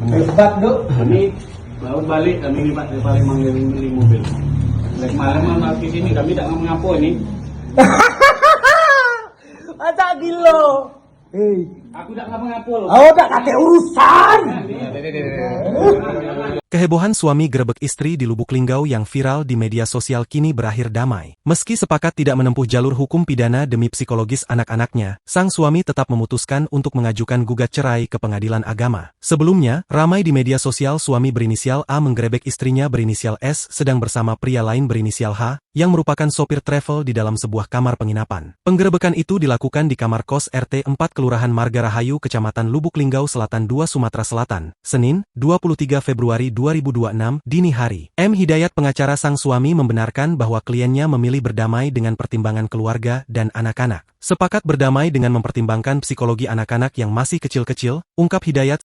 Hebat, Dok. Kami baru balik, kami lipat dari Palembang beli mobil. Dari malam ke sini kami tak mengapa ini. Masa gila. Aku tak ngapa loh. Oh, tak kate urusan. Kehebohan suami gerebek istri di Lubuk Linggau yang viral di media sosial kini berakhir damai. Meski sepakat tidak menempuh jalur hukum pidana demi psikologis anak-anaknya, sang suami tetap memutuskan untuk mengajukan gugat cerai ke pengadilan agama. Sebelumnya, ramai di media sosial suami berinisial A menggerebek istrinya berinisial S sedang bersama pria lain berinisial H, yang merupakan sopir travel di dalam sebuah kamar penginapan. Penggerebekan itu dilakukan di kamar kos RT 4 Kelurahan Marga Rahayu, Kecamatan Lubuk Linggau Selatan 2, Sumatera Selatan, Senin, 23 Februari 2026, dini hari. M. Hidayat, pengacara sang suami, membenarkan bahwa kliennya memilih berdamai dengan pertimbangan keluarga dan anak-anak. Sepakat berdamai dengan mempertimbangkan psikologi anak-anak yang masih kecil-kecil, ungkap Hidayat.